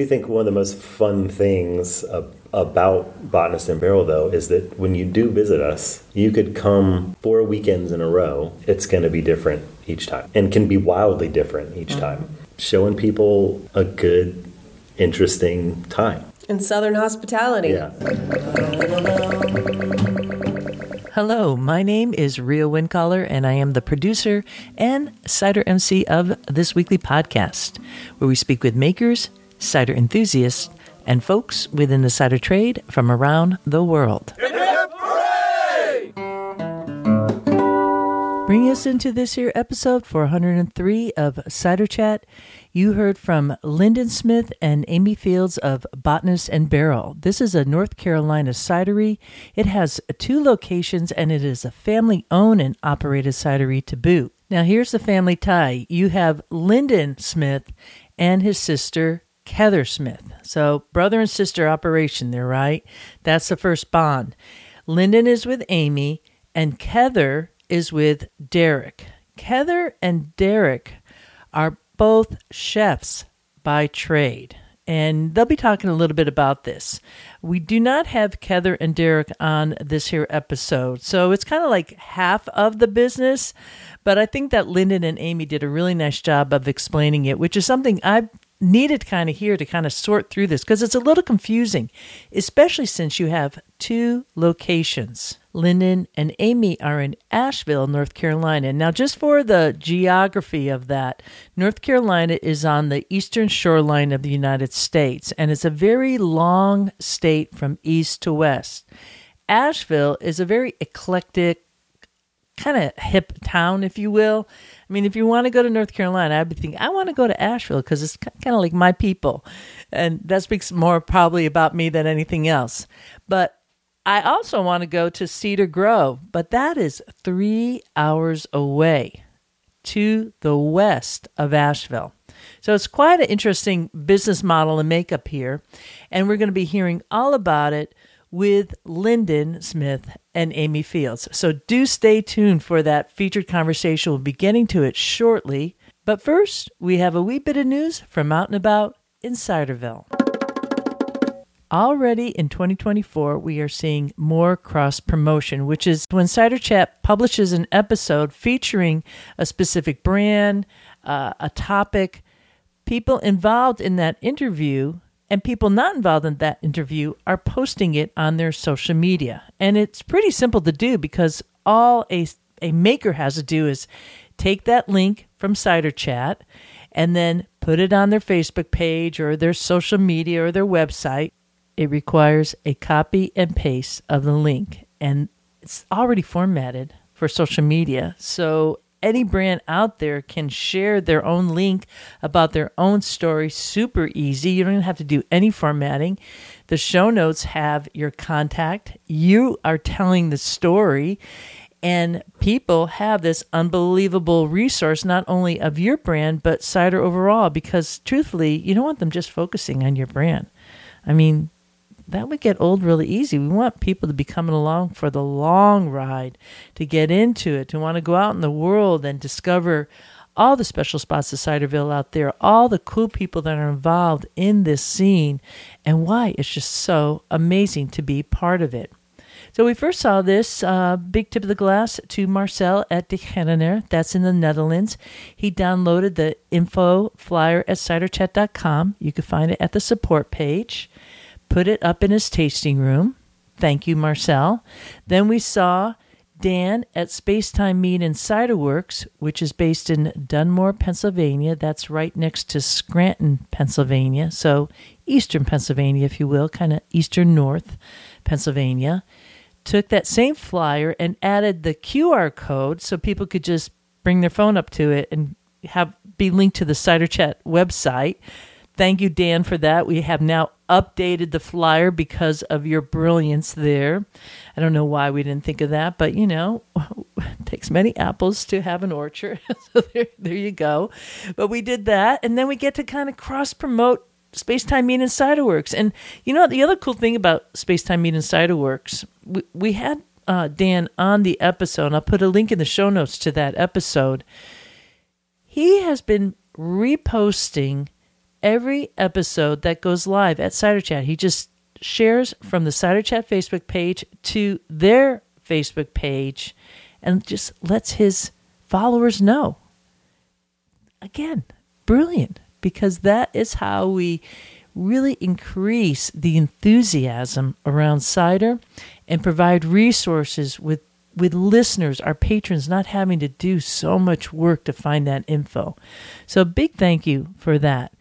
think one of the most fun things about Botanist and Barrel, though, is that when you do visit us, you could come 4 weekends in a row. It's going to be different each time and can be wildly different each time. Showing people a good, interesting time. And Southern hospitality. Yeah. Hello, my name is Ria Windcaller, and I am the producer and cider MC of this weekly podcast, where we speak with makers, cider enthusiasts, and folks within the cider trade from around the world. Bringing us into this here episode 403 of Cider Chat, you heard from Lyndon Smith and Amie Fields of Botanist and Barrel. This is a North Carolina cidery. It has 2 locations, and it is a family-owned and operated cidery to boot. Now, here's the family tie. You have Lyndon Smith and his sister, Kether Smith. So, brother and sister operation there, right? That's the first bond. Lyndon is with Amie, and Kether is with Derick. Kether and Derick are both chefs by trade, and they'll be talking a little bit about this. We do not have Kether and Derick on this here episode, so it's kind of like half of the business, but I think that Lyndon and Amie did a really nice job of explaining it, which is something I've needed kind of here to kind of sort through this, because it's a little confusing, especially since you have 2 locations. Lyndon and Amie are in Asheville, North Carolina. Now, just for the geography of that, North Carolina is on the eastern shoreline of the United States, and it's a very long state from east to west. Asheville is a very eclectic, kind of hip town, if you will. I mean, if you want to go to North Carolina, I'd be thinking, I want to go to Asheville because it's kind of like my people. And that speaks more probably about me than anything else. But I also want to go to Cedar Grove, but that is 3 hours away to the west of Asheville. So it's quite an interesting business model and makeup here. And we're going to be hearing all about it with Lyndon Smith and Amie Fields. So do stay tuned for that featured conversation. We'll be getting to it shortly. But first, we have a wee bit of news from out and about in Ciderville. Already in 2024, we are seeing more cross-promotion, which is when Cider Chat publishes an episode featuring a specific brand, a topic, people involved in that interview and people not involved in that interview are posting it on their social media. And it's pretty simple to do because all a maker has to do is take that link from Cider Chat and then put it on their Facebook page or their social media or their website. It requires a copy and paste of the link, and it's already formatted for social media. So any brand out there can share their own link about their own story super easy. You don't even have to do any formatting. The show notes have your contact. You are telling the story, and people have this unbelievable resource, not only of your brand, but cider overall, because truthfully, you don't want them just focusing on your brand. I mean, that would get old really easy. We want people to be coming along for the long ride, to get into it, to want to go out in the world and discover all the special spots of Ciderville out there, all the cool people that are involved in this scene, and why it's just so amazing to be part of it. So we first saw this big tip of the glass to Marcel at De Hennener. That's in the Netherlands. He downloaded the info flyer at ciderchat.com. You can find it at the support page. Put it up in his tasting room. Thank you, Marcel. Then we saw Dan at Spacetime Mead and Cider Works, which is based in Dunmore, Pennsylvania. That's right next to Scranton, Pennsylvania. So eastern Pennsylvania, if you will, kind of eastern north Pennsylvania. Took that same flyer and added the QR code so people could just bring their phone up to it and be linked to the Cider Chat website. Thank you, Dan, for that. We have now updated the flyer because of your brilliance there. I don't know why we didn't think of that, but, you know, it takes many apples to have an orchard. So there you go. But we did that, and then we get to kind of cross-promote Spacetime Mead and Cider Works. And, you know, the other cool thing about Spacetime Mead and Cider Works, we had Dan on the episode, and I'll put a link in the show notes to that episode. He has been reposting every episode that goes live at Cider Chat. He just shares from the Cider Chat Facebook page to their Facebook page and just lets his followers know. Again, brilliant, because that is how we really increase the enthusiasm around cider and provide resources with listeners, our patrons, not having to do so much work to find that info. So big thank you for that.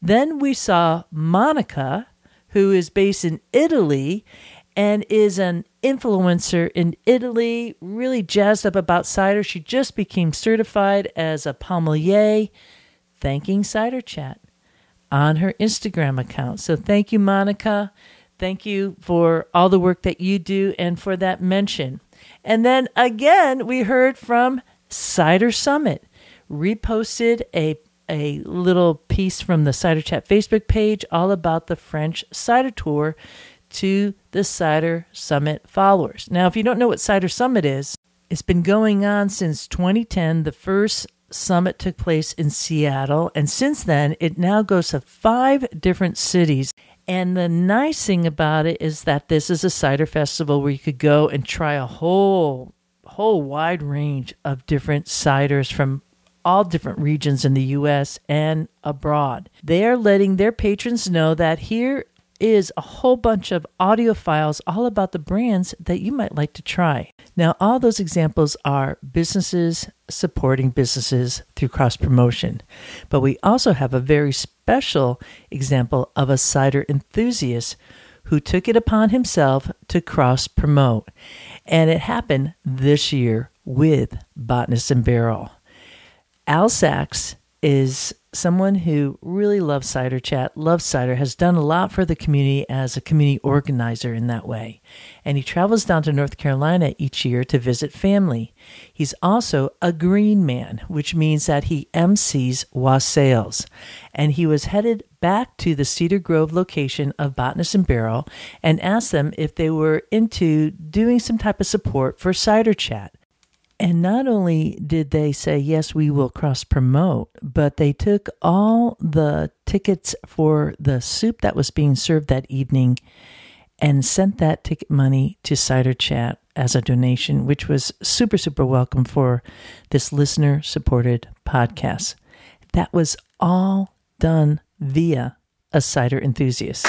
Then we saw Monica, who is based in Italy and is an influencer in Italy, really jazzed up about cider. She just became certified as a sommelier, thanking Cider Chat on her Instagram account. So thank you, Monica. Thank you for all the work that you do and for that mention. And then again, we heard from Cider Summit, reposted a little piece from the Cider Chat Facebook page all about the French cider tour to the Cider Summit followers. Now, if you don't know what Cider Summit is, it's been going on since 2010. The first summit took place in Seattle, and since then, it now goes to 5 different cities. And the nice thing about it is that this is a cider festival where you could go and try a whole wide range of different ciders from all different regions in the U.S. and abroad. They are letting their patrons know that here is a whole bunch of audio files all about the brands that you might like to try. Now, all those examples are businesses supporting businesses through cross-promotion. But we also have a very special example of a cider enthusiast who took it upon himself to cross-promote. And it happened this year with Botanist and Barrel. Al Sachs is someone who really loves Cider Chat, loves cider, has done a lot for the community as a community organizer in that way. And he travels down to North Carolina each year to visit family. He's also a green man, which means that he MCs wassails. And he was headed back to the Cedar Grove location of Botanist and Barrel and asked them if they were into doing some type of support for Cider Chat. And not only did they say, yes, we will cross-promote, but they took all the tickets for the soup that was being served that evening and sent that ticket money to Cider Chat as a donation, which was super, super welcome for this listener-supported podcast. That was all done via a cider enthusiast.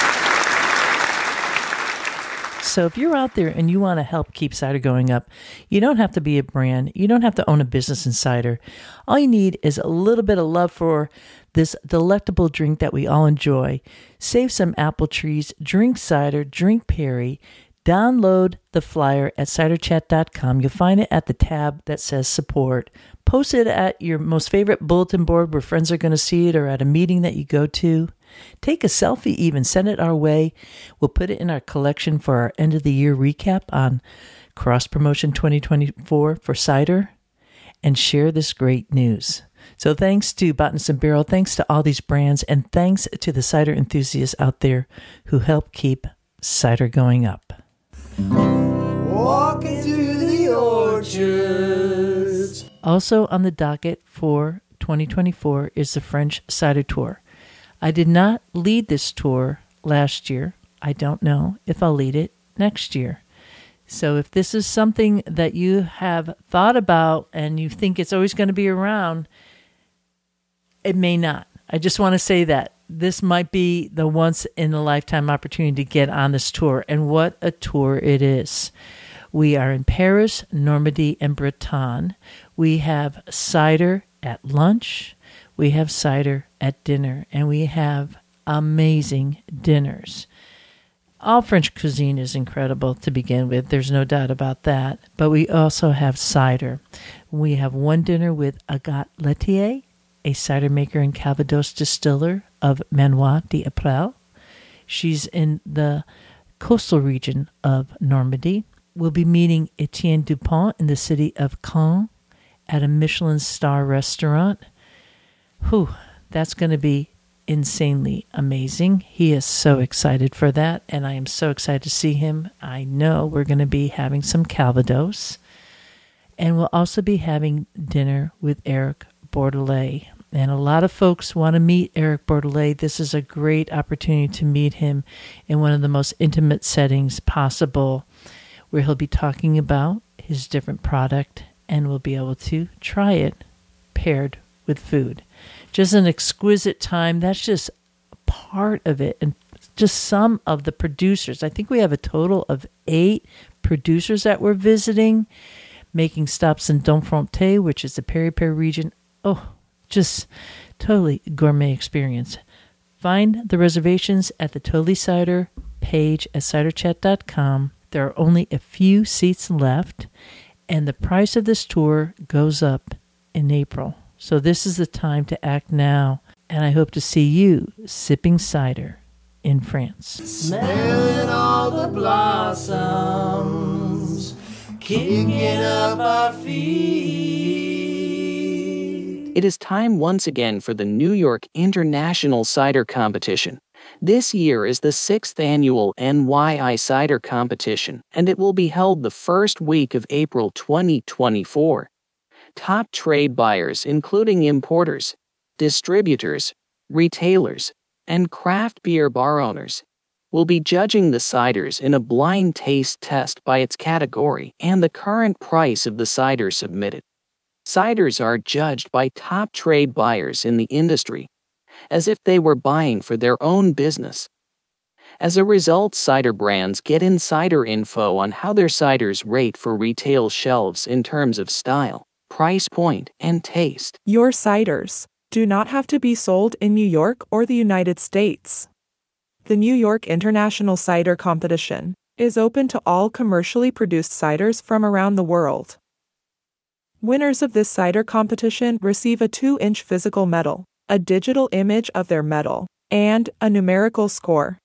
So if you're out there and you want to help keep cider going up, you don't have to be a brand. You don't have to own a business in cider. All you need is a little bit of love for this delectable drink that we all enjoy. Save some apple trees, drink cider, drink Perry. Download the flyer at ciderchat.com. You'll find it at the tab that says support. Post it at your most favorite bulletin board where friends are going to see it, or at a meeting that you go to. Take a selfie even. Send it our way. We'll put it in our collection for our end of the year recap on Cross Promotion 2024 for cider, and share this great news. So thanks to Botanist and Barrel, thanks to all these brands, and thanks to the cider enthusiasts out there who help keep cider going up. Walking through the orchards. Also on the docket for 2024 is the French Cider Tour. I did not lead this tour last year. I don't know if I'll lead it next year. So if this is something that you have thought about and you think it's always going to be around, it may not. I just want to say that this might be the once-in-a-lifetime opportunity to get on this tour. And what a tour it is. We are in Paris, Normandy, and Bretagne. We have cider at lunch. We have cider at dinner. And we have amazing dinners. All French cuisine is incredible to begin with. There's no doubt about that. But we also have cider. We have one dinner with Agathe Laitier, a cider maker and Calvados distiller of Manoir d'April. She's in the coastal region of Normandy. We'll be meeting Etienne Dupont in the city of Caen at a Michelin star restaurant. Whew, that's going to be insanely amazing. He is so excited for that, and I am so excited to see him. I know we're going to be having some Calvados, and we'll also be having dinner with Eric Bordelais. And a lot of folks want to meet Eric Bordelais. This is a great opportunity to meet him in one of the most intimate settings possible, where he'll be talking about his different product and we'll be able to try it paired with food. Just an exquisite time. That's just part of it. And just some of the producers. I think we have a total of 8 producers that we're visiting, making stops in Domfronte, which is the Perry-Perry region. Oh, just totally gourmet experience. Find the reservations at the Totally Cider page at ciderchat.com. There are only a few seats left, and the price of this tour goes up in April. So this is the time to act now, and I hope to see you sipping cider in France. Smelling all the blossoms, kicking up our feet. It is time once again for the New York International Cider Competition. This year is the 6th annual NYI Cider Competition, and it will be held the first week of April 2024. Top trade buyers, including importers, distributors, retailers, and craft beer bar owners, will be judging the ciders in a blind taste test by its category and the current price of the cider submitted. Ciders are judged by top trade buyers in the industry, as if they were buying for their own business. As a result, cider brands get insider info on how their ciders rate for retail shelves in terms of style, price point, and taste. Your ciders do not have to be sold in New York or the United States. The New York International Cider Competition is open to all commercially produced ciders from around the world. Winners of this cider competition receive a 2-inch physical medal, a digital image of their medal, and a numerical score.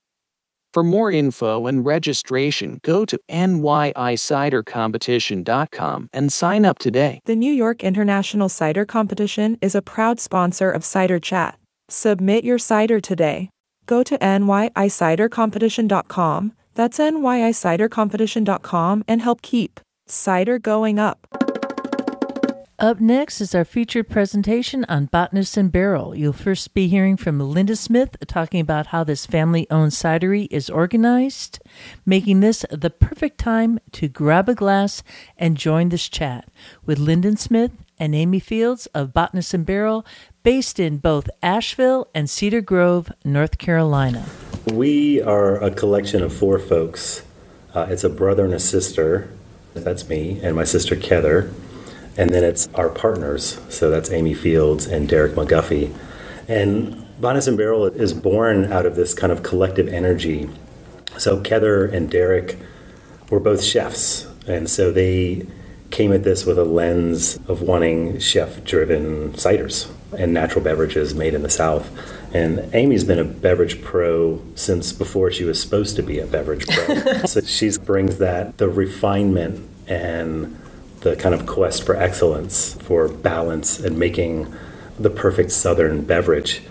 For more info and registration, go to nyicidercompetition.com and sign up today. The New York International Cider Competition is a proud sponsor of Cider Chat. Submit your cider today. Go to nyicidercompetition.com, that's nyicidercompetition.com, and help keep cider going up. Up next is our featured presentation on Botanist and Barrel. You'll first be hearing from Lyndon Smith talking about how this family-owned cidery is organized, making this the perfect time to grab a glass and join this chat with Lyndon Smith and Amie Fields of Botanist and Barrel, based in both Asheville and Cedar Grove, North Carolina. We are a collection of 4 folks. It's a brother and a sister. That's me and my sister Kether. And then it's our partners, so that's Amie Fields and Derick McGuffey. And Botanist and Barrel is born out of this kind of collective energy. So Kether and Derick were both chefs, and so they came at this with a lens of wanting chef-driven ciders and natural beverages made in the South. And Amy's been a beverage pro since before she was supposed to be a beverage pro. So she brings that, the refinement and the kind of quest for excellence, for balance, and making the perfect Southern beverage.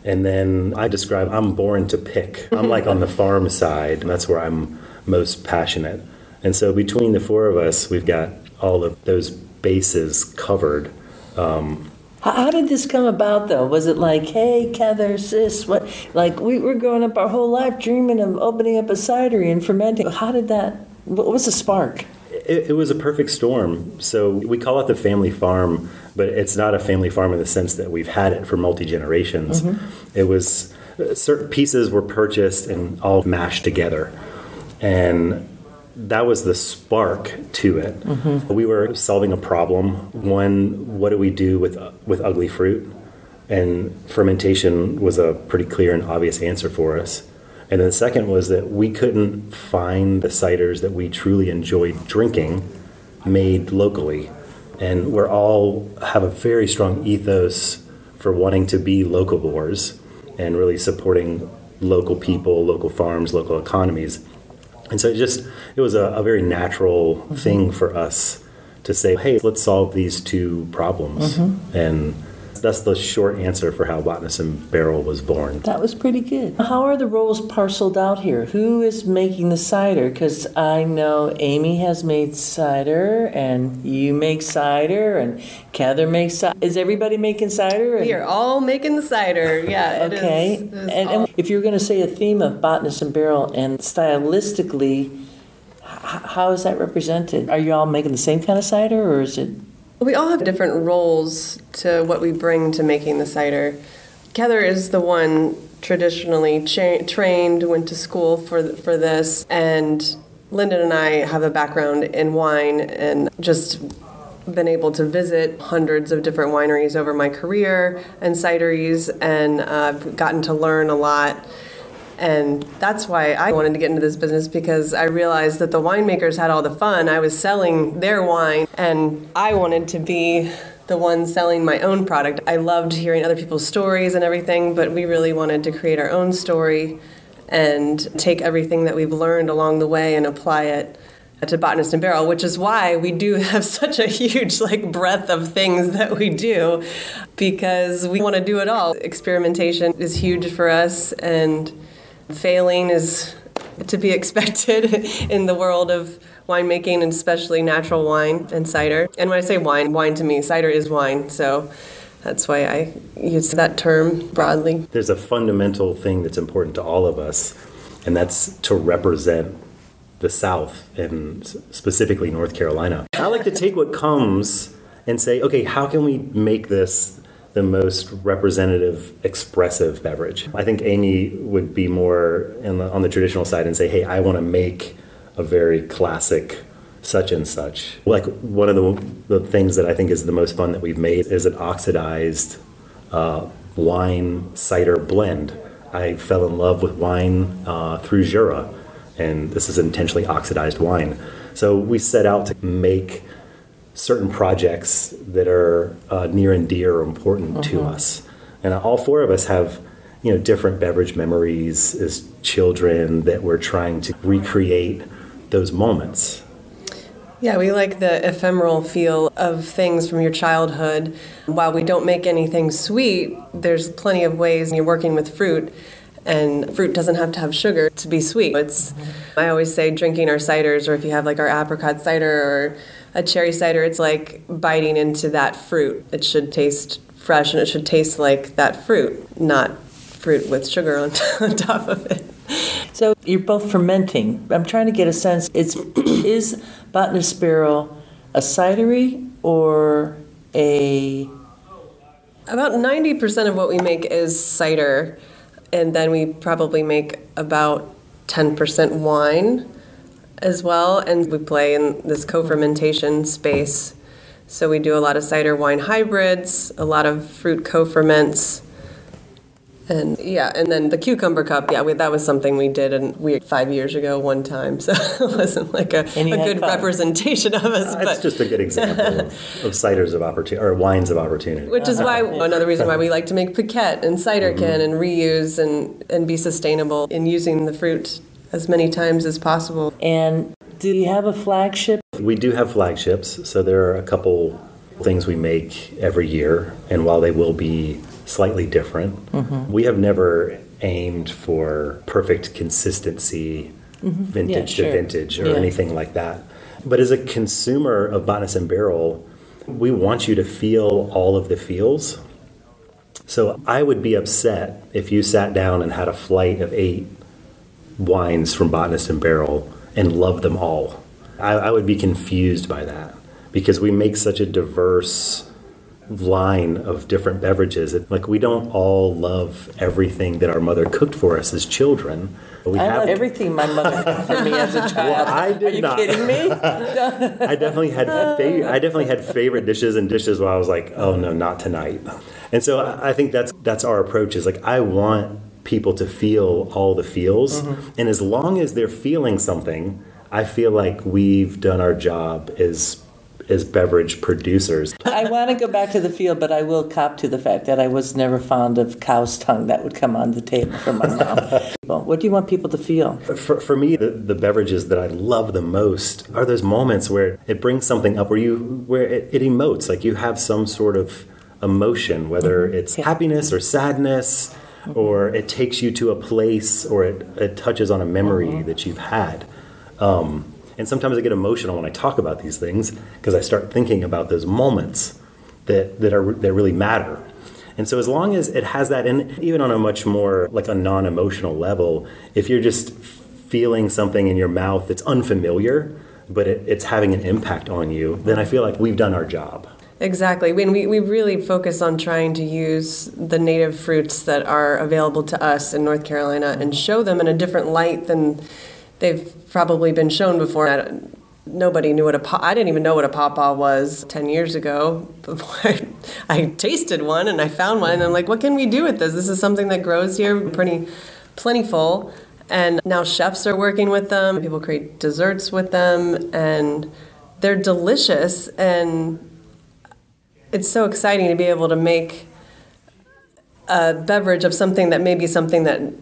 And then I'm born to pick. I'm like on the farm side, and that's where I'm most passionate. And so between the 4 of us, we've got all of those bases covered. How did this come about, though? Was it like, hey, Kether, sis, what? Like, we were growing up our whole life dreaming of opening up a cidery and fermenting. How did that, what was the spark? It was a perfect storm. So we call it the family farm, but it's not a family farm in the sense that we've had it for multi-generations. Mm-hmm. It was, certain pieces were purchased and all mashed together. And that was the spark to it. Mm-hmm. We were solving a problem. One, what do we do with ugly fruit? And fermentation was a pretty clear and obvious answer for us. And then the second was that we couldn't find the ciders that we truly enjoyed drinking made locally. And we all have a very strong ethos for wanting to be locavores and really supporting local people, local farms, local economies. And so it was a very natural thing for us to say, hey, let's solve these 2 problems. Mm-hmm. And That's the short answer for how Botanist and Barrel was born. That was pretty good. How are the roles parceled out here? Who is making the cider? Because I know Amie has made cider, and you make cider, and Kether makes cider. Is everybody making cider? We are all making the cider. Yeah. Okay. And if you're going to say a theme of Botanist and Barrel, and stylistically, how is that represented? Are you all making the same kind of cider, or is it? We all have different roles to what we bring to making the cider. Kether is the one traditionally trained, went to school for this, and Lyndon and I have a background in wine and just been able to visit hundreds of different wineries over my career and cideries, and I've gotten to learn a lot. And that's why I wanted to get into this business, because I realized that the winemakers had all the fun. I was selling their wine, and I wanted to be the one selling my own product. I loved hearing other people's stories and everything, but we really wanted to create our own story and take everything that we've learned along the way and apply it to Botanist and Barrel, which is why we do have such a huge breadth of things that we do, because we want to do it all. Experimentation is huge for us, and failing is to be expected in the world of winemaking, and especially natural wine and cider. And when I say wine to me, cider is wine, so that's why I use that term broadly. There's a fundamental thing that's important to all of us, and that's to represent the South, and specifically North Carolina. I like to take what comes and say, okay, how can we make this the most representative, expressive beverage? I think Amie would be more on the traditional side and say, hey, I want to make a very classic such and such. Like, one of the things that I think is the most fun that we've made is an oxidized wine cider blend. I fell in love with wine through Jura, and this is intentionally oxidized wine. So we set out to make certain projects that are near and dear or important to us. And all four of us have, different beverage memories as children that we're trying to recreate those moments. Yeah, we like the ephemeral feel of things from your childhood. While we don't make anything sweet, there's plenty of ways you're working with fruit, and fruit doesn't have to have sugar to be sweet. I always say drinking our ciders, or if you have our apricot cider or a cherry cider, it's like biting into that fruit. It should taste fresh, and it should taste like that fruit, not fruit with sugar on top of it. So you're both fermenting. I'm trying to get a sense. Is Botanist Barrel a cidery or a... About 90% of what we make is cider, and then we probably make about 10% wine as well, and we play in this co-fermentation space. So we do a lot of cider wine hybrids, a lot of fruit co-ferments, and then the cucumber cup, that was something we did 5 years ago one time, so it wasn't a good representation of us. It's just a good example of ciders of opportunity, or wines of opportunity. Which is why another reason why we like to make piquette and cider can and reuse and be sustainable in using the fruit as many times as possible. And do you have a flagship? We do have flagships, so there are a couple things we make every year, and while they will be slightly different, we have never aimed for perfect consistency, vintage to vintage, or anything like that. But as a consumer of Botanist and Barrel, we want you to feel all of the feels. So I would be upset if you sat down and had a flight of 8 wines from Botanist and Barrel and loved them all. I would be confused by that, because we make such a diverse line of different beverages. We don't all love everything that our mother cooked for us as children. I love everything my mother cooked for me as a child. Well, I did not. Are you kidding me? I definitely had favorite dishes and dishes where I was like, oh no, not tonight. And so I think that's our approach, is I want people to feel all the feels, and as long as they're feeling something, I feel like we've done our job as beverage producers. I want to go back to the field, but I will cop to the fact that I was never fond of cow's tongue that would come on the table from my mom. What do you want people to feel? For me, the beverages that I love the most are those moments where it brings something up, where it emotes, you have some sort of emotion, whether it's happiness or sadness, or it takes you to a place, or it touches on a memory that you've had. And sometimes I get emotional when I talk about these things because I start thinking about those moments that really matter. And so as long as it has that, and even on a much more like a non-emotional level, if you're just feeling something in your mouth that's unfamiliar, but it's having an impact on you, then I feel like we've done our job. Exactly. We really focus on trying to use the native fruits that are available to us in North Carolina and show them in a different light than they've probably been shown before. Nobody knew I didn't even know what a pawpaw was 10 years ago before I tasted one and I found one and I'm like, what can we do with this? This is something that grows here, pretty plentiful. And now chefs are working with them. People create desserts with them and they're delicious. And it's so exciting to be able to make a beverage of something that maybe something that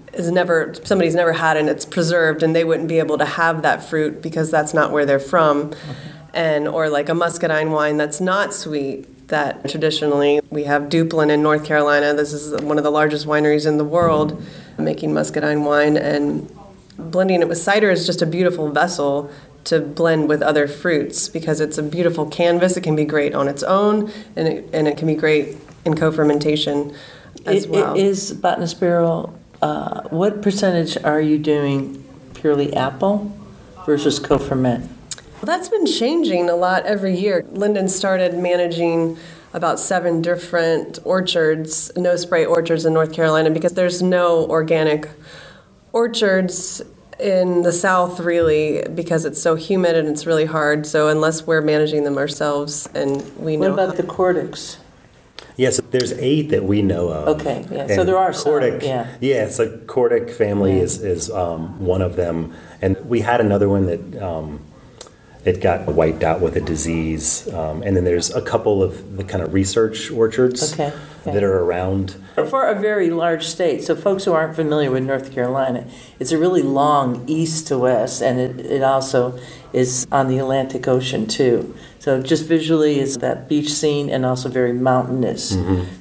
somebody's never had and it's preserved and they wouldn't be able to have that fruit because that's not where they're from. And or like a muscadine wine that's not sweet, that traditionally we have Duplin in North Carolina. This is one of the largest wineries in the world making muscadine wine, and blending it with cider is just a beautiful vessel to blend with other fruits because it's a beautiful canvas. It can be great on its own and it can be great in co-fermentation as well. Is Botanist Barrel, what percentage are you doing purely apple versus co-ferment? Well, that's been changing a lot every year. Lyndon started managing about 7 different orchards, no-spray orchards in North Carolina because there's no organic orchards in the South, really, because it's so humid and it's really hard. So unless we're managing them ourselves and we know. What about the Cordics? Yes, there's 8 that we know of. Okay, yeah. So there are Cordic, some. Yeah, so Cordic family is one of them, and we had another one that it got wiped out with a disease, and then there's a couple of the kind of research orchards that are around. For a very large state, so folks who aren't familiar with North Carolina, it's a really long east to west, and it also is on the Atlantic Ocean too. So just visually is that beach scene and also very mountainous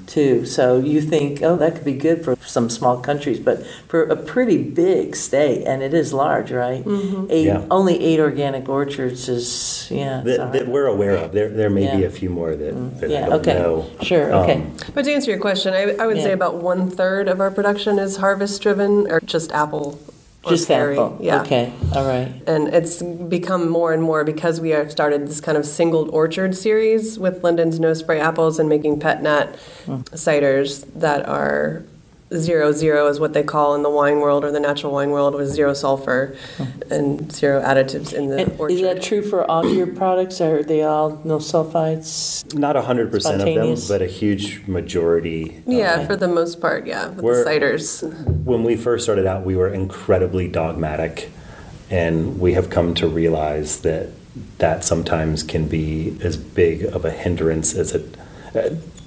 too. So you think, oh, that could be good for some small countries, but for a pretty big state, and it is large, right? Only 8 organic orchards is, that we're aware of. There may be a few more that I don't know. Sure, okay. But to answer your question, I would say about 1/3 of our production is harvest-driven or just apple. Just berry. apple. Yeah. Okay. All right. And it's become more and more because we have started this kind of singled orchard series with Lyndon's no spray apples and making pet nat ciders that are 0-0 is what they call in the wine world or the natural wine world, with 0 sulfur and 0 additives in the orchard. Is that true for all your products? Are they all no sulfites? Not 100% of them, but a huge majority. Yeah, for the most part, with the ciders. When we first started out, we were incredibly dogmatic, and we have come to realize that sometimes can be as big of a hindrance as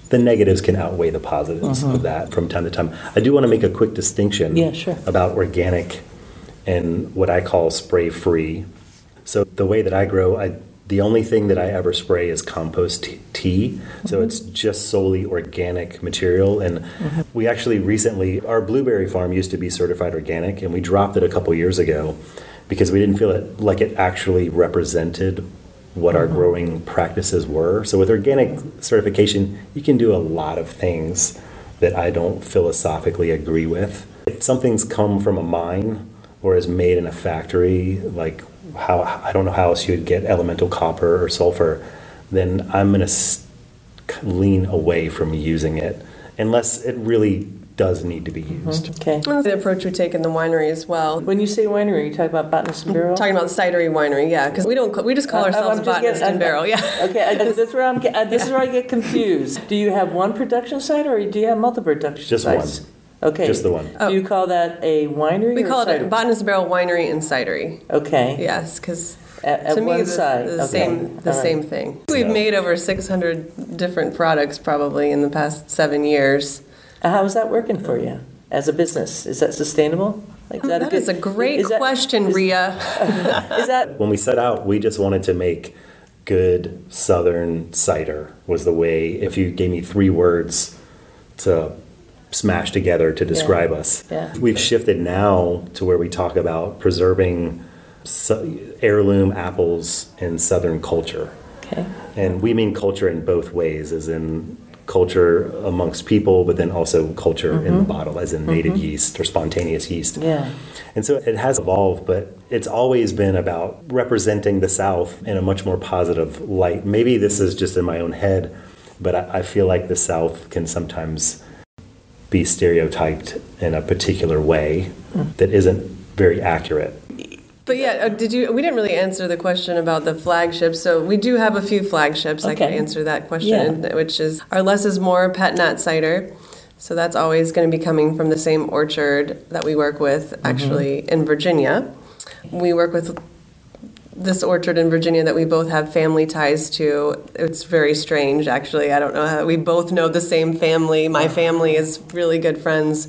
the negatives can outweigh the positives of that from time to time. I do want to make a quick distinction about organic and what I call spray-free. So the way that I grow, the only thing that I ever spray is compost tea. So it's just solely organic material. And we actually recently, our blueberry farm used to be certified organic, and we dropped it a couple years ago because we didn't feel like it actually represented what our growing practices were. So with organic certification, you can do a lot of things that I don't philosophically agree with. If something's come from a mine or is made in a factory, like I don't know how else you would get elemental copper or sulfur, then I'm going to lean away from using it unless it really does need to be used. Okay. That's the approach we take in the winery as well. When you say winery, you talk about Botanist and Barrel? Talking about cidery winery, because we just call ourselves Botanist and Barrel, Okay, this is where I get confused. Do you have one production site or do you have multiple production sites? Just one. Okay. Just the one. Do you call that a winery? We call it a Botanist and Barrel winery and cidery. Okay. Yes, because at to me, one side. the same thing. We've made over 600 different products probably in the past 7 years. How is that working for you as a business? Is that sustainable? That is a great question, Rhea. Is that when we set out, we just wanted to make good Southern cider was the way, if you gave me 3 words to smash together to describe us. Yeah. We've shifted now to where we talk about preserving heirloom apples in Southern culture. Okay. And we mean culture in both ways, as in culture amongst people, but then also culture in the bottle, as in native yeast or spontaneous yeast. Yeah. And so it has evolved, but it's always been about representing the South in a much more positive light. Maybe this is just in my own head, but I feel like the South can sometimes be stereotyped in a particular way that isn't very accurate. But yeah, we didn't really answer the question about the flagships. So we do have a few flagships. I can Okay. answer that question, which is our Less is More pet nat cider. So that's always going to be coming from the same orchard that we work with, actually, in Virginia. We work with this orchard in Virginia that we both have family ties to. It's very strange, actually. I don't know how we both know the same family. My family is really good friends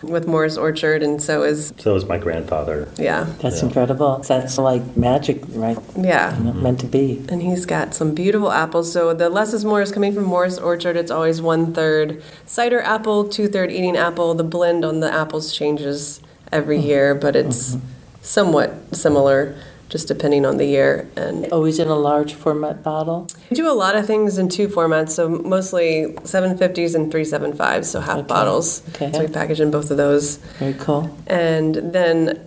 with Morris Orchard, and so is my grandfather. Yeah. That's incredible. That's like magic, right? Yeah. Meant to be. And he's got some beautiful apples. So the Less is More is coming from Morris Orchard. It's always 1/3 cider apple, 2/3 eating apple. The blend on the apples changes every year, but it's somewhat similar, just depending on the year. And Always in a large format bottle? we do a lot of things in 2 formats, so mostly 750s and 375s, so half bottles. Okay. So we package in both of those. Very cool. And then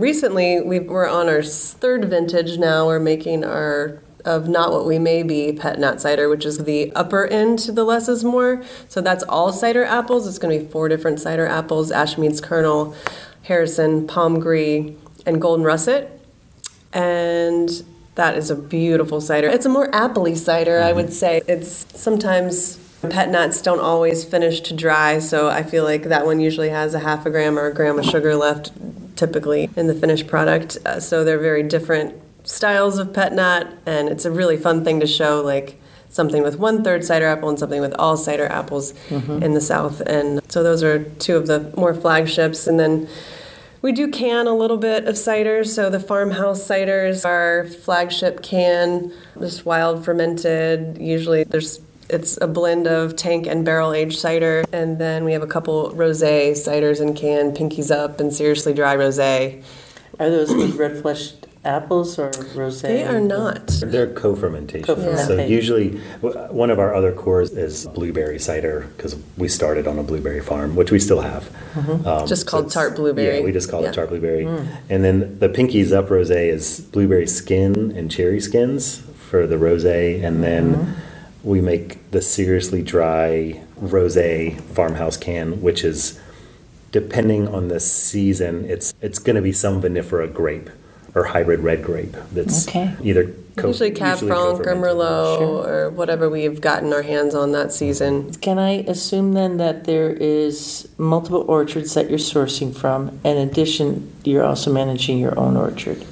recently, we're on our 3rd vintage now. We're making of Not What We May Be pet nat cider, which is the upper end to the Less is More. So that's all cider apples. It's going to be 4 different cider apples: Ashmead's Kernel, Harrison, Palm Gris, and Golden Russet. And that is a beautiful cider. It's a more appley cider, I would say. It's sometimes pet nuts don't always finish to dry, so I feel like that one usually has a 1/2 gram or a gram of sugar left, typically, in the finished product. So they're very different styles of pet nut, and it's a really fun thing to show, like something with 1/3 cider apple and something with all cider apples in the South. And so those are 2 of the more flagships. And then we do can a little bit of ciders. So the farmhouse ciders, our flagship can, just wild fermented. Usually it's a blend of tank and barrel aged cider. And then we have a couple rosé ciders in can, Pinkies Up and Seriously Dry Rosé. Are those with red fleshed apples or rosé? They are not. They're co-fermentation. Co-fermentation. So usually one of our other cores is blueberry cider, because we started on a blueberry farm, which we still have. Just called tart blueberry. Yeah, we just call it tart blueberry. And then the Pinkies Up rosé is blueberry skin and cherry skins for the rosé. And then we make the Seriously Dry Rosé farmhouse can, which is, depending on the season, it's going to be some vinifera grape or hybrid red grape that's either usually Cab Franc or Merlot or whatever we've gotten our hands on that season. Can I assume then that there is multiple orchards that you're sourcing from? In addition, you're also managing your own orchard.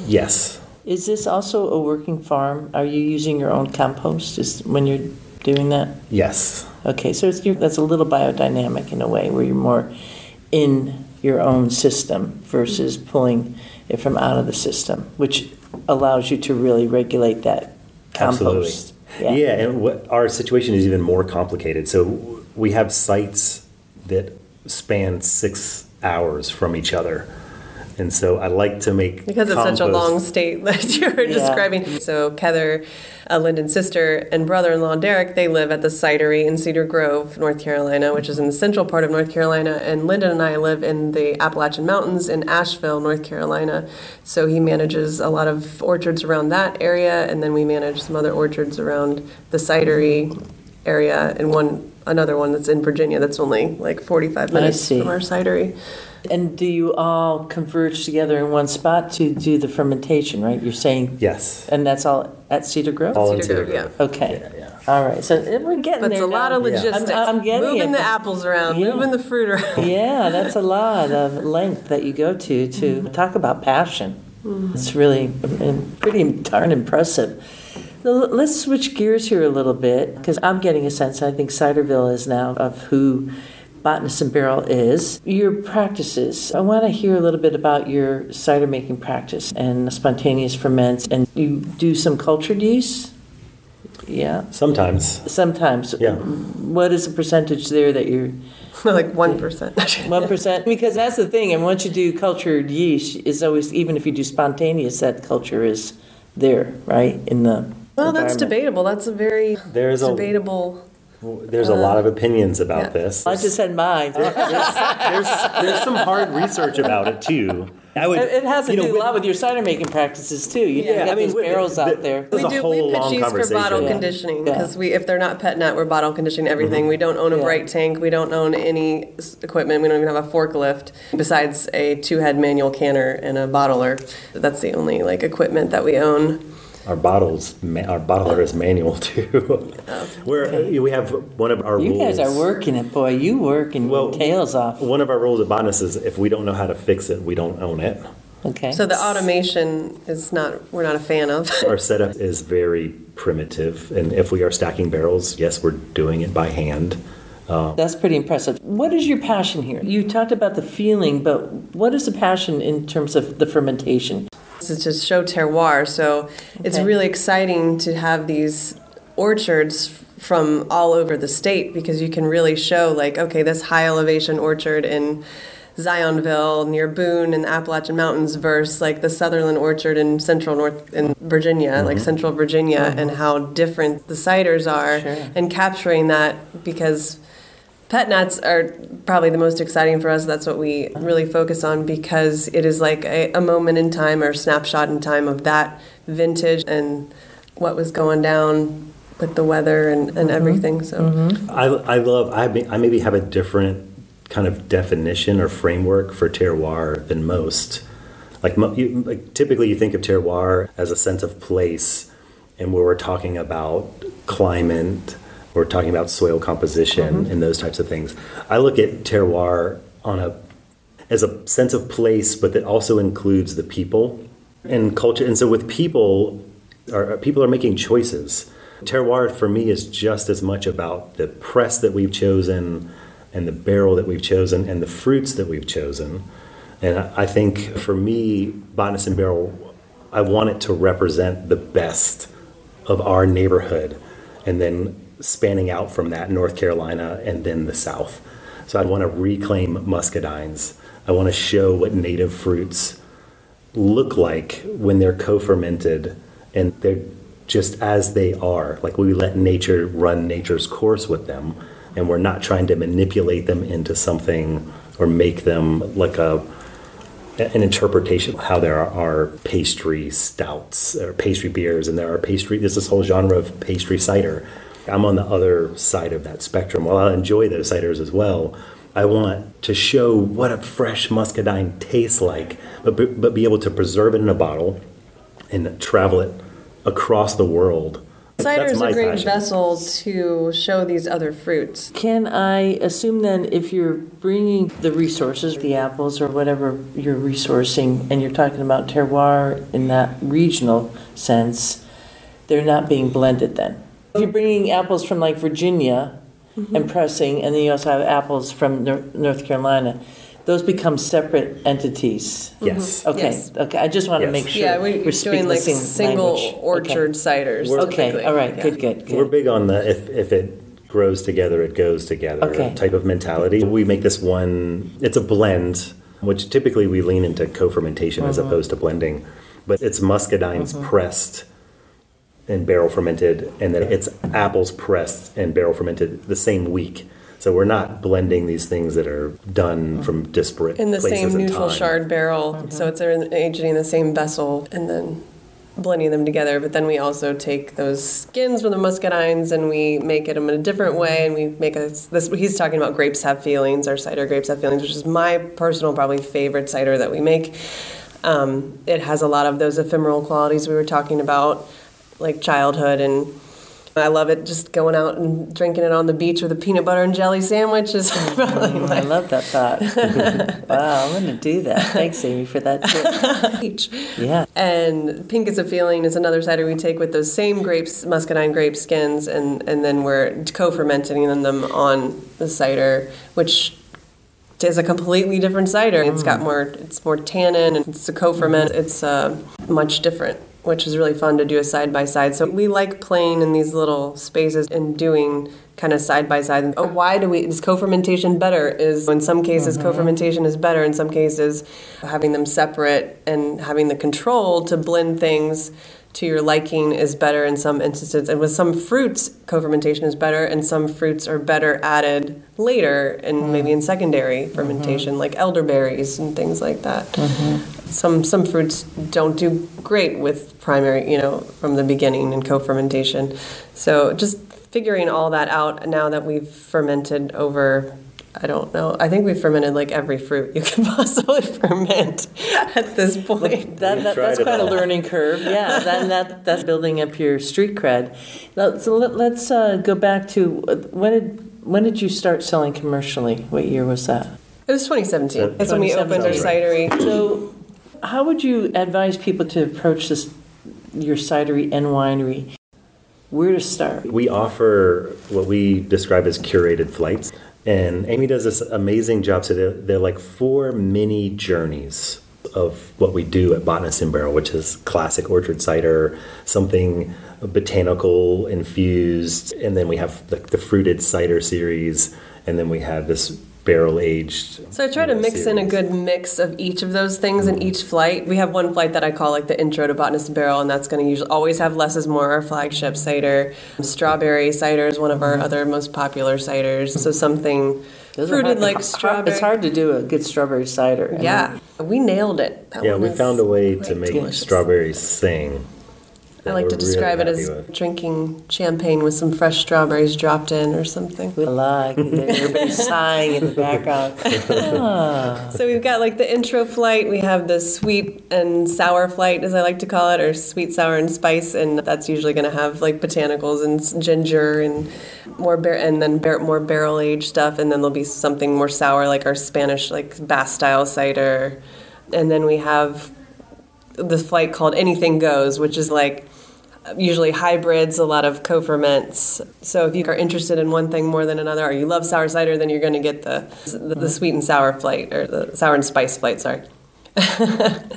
Yes. Is this also a working farm? Are you using your own compost when you're doing that? Yes. Okay, so that's a little biodynamic in a way, where you're more in your own system versus pulling it from out of the system, which allows you to really regulate that compost. Absolutely. Yeah, and our situation is even more complicated. So we have sites that span 6 hours from each other. And so I like to make because it's compost. such a long state that you're describing. So Kether, Lyndon's sister, and brother-in-law Derick, they live at the cidery in Cedar Grove, North Carolina, which is in the central part of North Carolina. And Lyndon and I live in the Appalachian Mountains in Asheville, North Carolina. So he manages a lot of orchards around that area, and then we manage some other orchards around the cidery area, and another one that's in Virginia that's only like 45 minutes from our cidery. And do you all converge together in one spot to do the fermentation, right? You're saying? Yes. And that's all at Cedar Grove? All in Cedar Grove. Yeah. Okay. Yeah. All right. So we're getting there. That's a lot of logistics. I'm getting moving it. the apples around, moving the fruit around. Yeah, that's a lot of length that you go to talk about passion. It's really pretty darn impressive. Let's switch gears here a little bit, because I'm getting a sense, I think Ciderville is now, of who Botanist and Barrel is, your practices. I want to hear a little bit about your cider making practice and spontaneous ferments. And you do some cultured yeast? Yeah. Sometimes. Yeah. What is the percentage there that you're... Like 1%. 1%? Because that's the thing. And once you do cultured yeast, it's always, even if you do spontaneous, that culture is there, right? In the Well, that's debatable. That's a very debatable... There's a lot of opinions about this. I just had mine. There's some hard research about it, too. It has to do a lot with your cider making practices, too. You got those barrels out there. We pitch yeast for bottle conditioning, because if they're not pet nut, we're bottle conditioning everything. We don't own a bright tank. We don't own any equipment. We don't even have a forklift besides a 2-head manual canner and a bottler. That's the only equipment that we own. Our bottler is manual too. We have one of our rules. You guys are working it, boy. You working your tails off. One of our rules at Botanist is if we don't know how to fix it, we don't own it. Okay. So the automation we're not a fan of. Our setup is very primitive, and if we are stacking barrels, yes, we're doing it by hand. That's pretty impressive. What is your passion here? You talked about the feeling, but what is the passion in terms of the fermentation? It's to show terroir, so it's really exciting to have these orchards from all over the state, because you can really show this high elevation orchard in Zionville near Boone in the Appalachian Mountains versus the Sutherland orchard in in Virginia, Central Virginia, and how different the ciders are, and capturing that, because pet nuts are probably the most exciting for us. That's what we really focus on, because it is a moment in time, or a snapshot in time of that vintage and what was going down with the weather and everything. So I maybe have a different kind of definition or framework for terroir than most. Typically you think of terroir as a sense of place, and where we're talking about climate, we're talking about soil composition and those types of things. I look at terroir as a sense of place, but that also includes the people and culture. And so with people are making choices. Terroir for me is just as much about the press that we've chosen, and the barrel that we've chosen, and the fruits that we've chosen. And I think for me, Botanist and Barrel, I want it to represent the best of our neighborhood, and then spanning out from that, North Carolina and then the South. So I want to reclaim muscadines. I want to show what native fruits look like when they're co-fermented, and they're just as they are. We let nature run nature's course with them, and we're not trying to manipulate them into something or make them an interpretation of how there are pastry stouts or pastry beers, and there's this whole genre of pastry cider. I'm on the other side of that spectrum. While I enjoy those ciders as well, I want to show what a fresh muscadine tastes like, but be able to preserve it in a bottle and travel it across the world. Cider is a great vessel to show these other fruits. Can I assume then, if you're bringing the resources, the apples or whatever you're resourcing, and you're talking about terroir in that regional sense, they're not being blended then? If you're bringing apples from Virginia and pressing, and then you also have apples from North Carolina, those become separate entities. Yes. Okay. Yes. Okay. I just want to make sure we're speaking doing the same single language. orchard ciders. Okay. All right. Yeah. Good. We're big on the if it grows together, it goes together type of mentality. We make this one. It's a blend, which typically we lean into co-fermentation as opposed to blending, but it's muscadines pressed and barrel fermented, and then it's apples pressed and barrel fermented the same week. So we're not blending these things that are done from disparate in the places same and neutral time. shard barrel. So it's aging in the same vessel and then blending them together. But then we also take those skins from the muscadines and we make them in a different way. And we make this. He's talking about grapes have feelings. Our cider grapes have feelings, which is my personal probably favorite cider that we make. It has a lot of those ephemeral qualities we were talking about, like childhood and I love it, just going out and drinking it on the beach with a peanut butter and jelly sandwich is probably my... I love that thought. Wow, I'm going to do that. Thanks, Amy, for that tip. Yeah. And Pink is a Feeling is another cider we take with those same grapes, muscadine grape skins, and then we're co-fermenting them on the cider, which is a completely different cider. It's got it's more tannin, and it's a co-ferment. It's much different, which is really fun to do a side-by-side. So we like playing in these little spaces and doing kind of side-by-side. Why is co-fermentation better? In some cases, co-fermentation is better. In some cases, having them separate and having the control to blend things to your liking is better in some instances. And with some fruits, co-fermentation is better, and some fruits are better added later and maybe in secondary fermentation, like elderberries and things like that. Some fruits don't do great with primary, from the beginning in co-fermentation. So just figuring all that out now that we've fermented over, I don't know, I think we've fermented like every fruit you can possibly ferment at this point. That's quite a learning curve. Yeah, that's building up your street cred. So let's go back to when did you start selling commercially? What year was that? It was 2017. That's when we opened our cidery. So how would you advise people to approach your cidery and winery? Where to start? We offer what we describe as curated flights. And Amy does this amazing job. So they're like 4 mini journeys of what we do at Botanist and Barrel, which is classic orchard cider, something botanical infused, and then we have the fruited cider series, and then we have this barrel-aged. So I try to mix in a good mix of each of those things in each flight. We have one flight that I call like the intro to Botanist and Barrel, and that's going to usually always have Less is More, our flagship cider. Strawberry cider is one of our other most popular ciders. So something fruited like strawberry. It's hard to do a good strawberry cider. Yeah, we nailed it. We found a way to make strawberries sing. I like to describe it as drinking champagne with some fresh strawberries dropped in or something. I like everybody's sighing in the background. So we've got like the intro flight. We have the sweet and sour flight, as I like to call it, or sweet, sour, and spice, and that's usually going to have like botanicals and ginger and more barrel aged stuff, and then there'll be something more sour like our Spanish like Basque style cider, and then we have the flight called Anything Goes, which is like usually hybrids, a lot of co-ferments. So if you are interested in one thing more than another, or you love sour cider, then you're going to get the sweet and sour flight, or the sour and spice flight, sorry.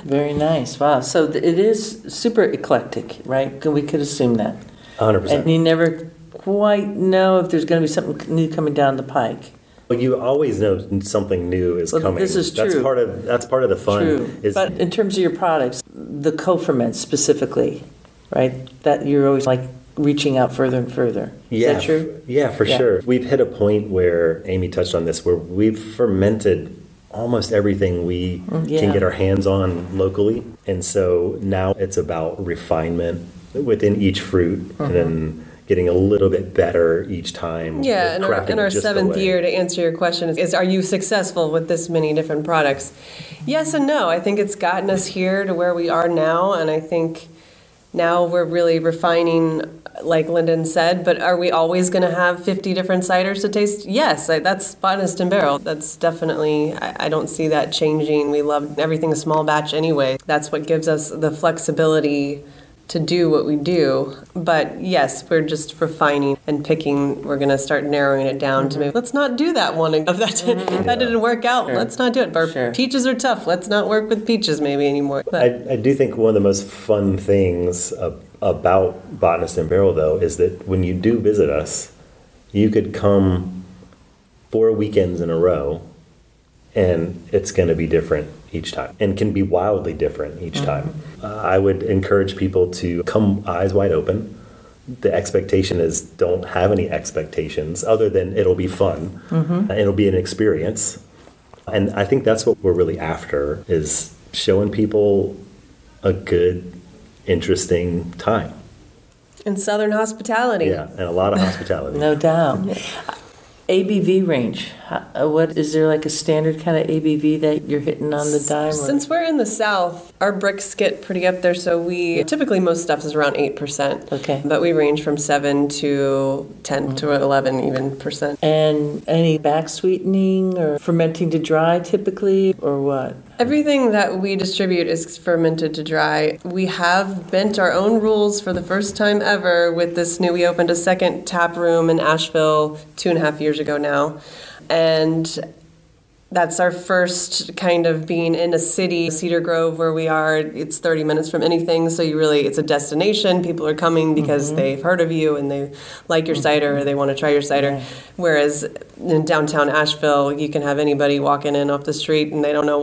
Very nice. Wow. So it is super eclectic, right? We could assume that. 100%. And you never quite know if there's going to be something new coming down the pike. Well, you always know something new is coming. This is true. That's part of the fun. True. But in terms of your products, the co-ferments specifically, right? That you're always like reaching out further and further. Yeah, is that true? Yeah, for sure. We've hit a point where Amy touched on this, where we've fermented almost everything we can get our hands on locally, and so now it's about refinement within each fruit, and then getting a little bit better each time. Yeah, in our 7th year, to answer your question, is are you successful with this many different products? Yes and no. I think it's gotten us here to where we are now, and I think now we're really refining, like Lyndon said, but are we always going to have 50 different ciders to taste? Yes, that's Botanist and Barrel. That's definitely, I don't see that changing. We love everything small batch anyway. That's what gives us the flexibility to do what we do. But yes, we're just refining and picking. We're going to start narrowing it down to maybe, let's not do that one. That didn't work out. Sure. Let's not do it. Our peaches are tough. Let's not work with peaches maybe anymore. I do think one of the most fun things about Botanist and Barrel, though, is that when you do visit us, you could come 4 weekends in a row, and it's going to be different each time, and can be wildly different each time. I would encourage people to come eyes wide open. The expectation is don't have any expectations other than it'll be fun, and it'll be an experience. And I think that's what we're really after, is showing people a good, interesting time. And Southern hospitality. Yeah, and a lot of hospitality. No doubt. ABV range. What is there like a standard kind of ABV that you're hitting on the dime? Since we're in the South, our bricks get pretty up there, so we typically most stuff is around 8%. Okay. But we range from 7 to 10 to 11 even percent. And any back sweetening or fermenting to dry typically, or what? Everything that we distribute is fermented to dry. We have bent our own rules for the first time ever with this new, we opened a second tap room in Asheville 2.5 years ago now. And that's our first kind of being in a city, Cedar Grove, where we are. It's 30 minutes from anything, so it's a destination. People are coming because they've heard of you and they like your cider or they want to try your cider. Yeah. Whereas in downtown Asheville, you can have anybody walking in off the street and they don't know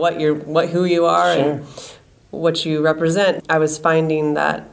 who you are and what you represent. I was finding that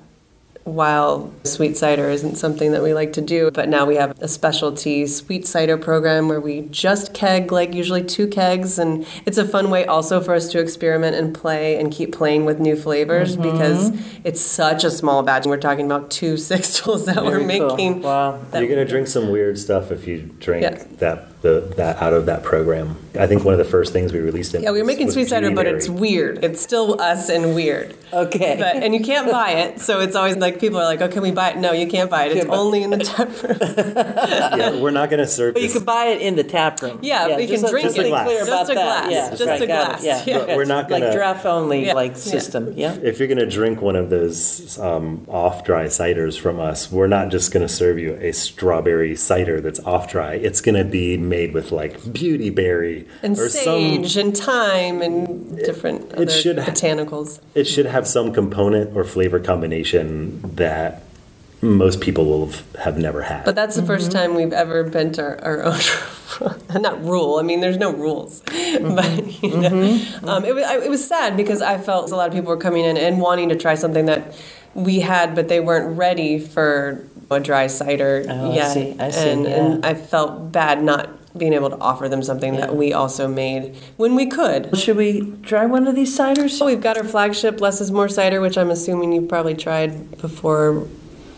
while sweet cider isn't something that we like to do, but now we have a specialty sweet cider program where we just keg, like usually 2 kegs, and it's a fun way also for us to experiment and play and keep playing with new flavors because it's such a small batch. We're talking about 2 sixtels that we're making. Wow. You're going to drink some weird stuff if you drink that out of that program. I think one of the first things we released it. Yeah, we were making sweet cider, but it's weird. It's still us and weird. Okay. And you can't buy it, so it's always like people are like, "Oh, can we buy it?" No, you can't buy it. It's only in the tap room. Yeah, we're not going to serve. But you can buy it in the tap room. Yeah, you can drink just it. A glass. Just a glass. Yeah, just a glass. Yeah. But we're not going to like draft only system. Yeah. If you're going to drink one of those off dry ciders from us, we're not just going to serve you a strawberry cider that's off dry. It's going to be made with like beauty berry and or sage and thyme and different other botanicals. It should have some component or flavor combination that most people will have never had. But that's the first time we've ever bent our own not rule. I mean, there's no rules, but it was sad because I felt a lot of people were coming in and wanting to try something that we had, but they weren't ready for a dry cider yet. I see. And I felt bad not being able to offer them something that we also made when we could. Should we try one of these ciders? So we've got our flagship Less is More cider, which I'm assuming you've probably tried before.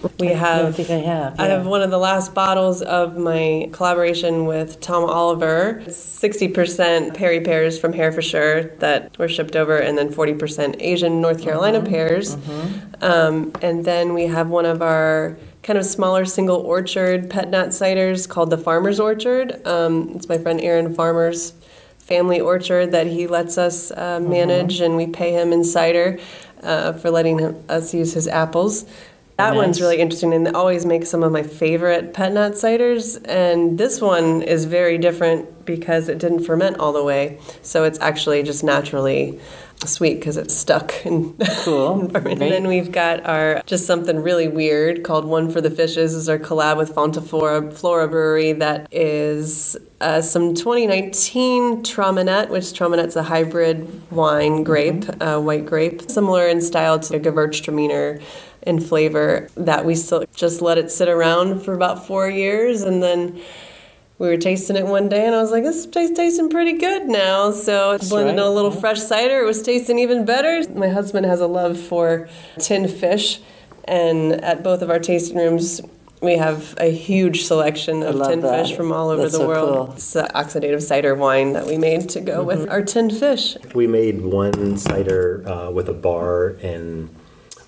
I think I have. Yeah. I have one of the last bottles of my collaboration with Tom Oliver. 60% Perry pears from Herefordshire that were shipped over, and then 40% Asian North Carolina pears. And then we have one of our kind of smaller single orchard pet nat ciders called the Farmer's Orchard. It's my friend Aaron Farmer's family orchard that he lets us manage, and we pay him in cider for letting us use his apples. That one's really interesting, and they always make some of my favorite pet nat ciders. And this one is very different because it didn't ferment all the way, so it's actually just naturally sweet because it's stuck and cool. And then we've got our just something really weird called One for the Fishes. Is our collab with Flora Brewery that is some 2019 Traminette, which Traminette's a hybrid wine grape, white grape, similar in style to a Gewürztraminer in flavor, that we still just let it sit around for about 4 years, and then we were tasting it one day, and I was like, this tastes tasting pretty good now. So it's blended in a little fresh cider. It was tasting even better. My husband has a love for tinned fish, and at both of our tasting rooms, we have a huge selection of tinned fish from all over the world. Cool. It's an oxidative cider wine that we made to go with our tinned fish. We made one cider with a bar in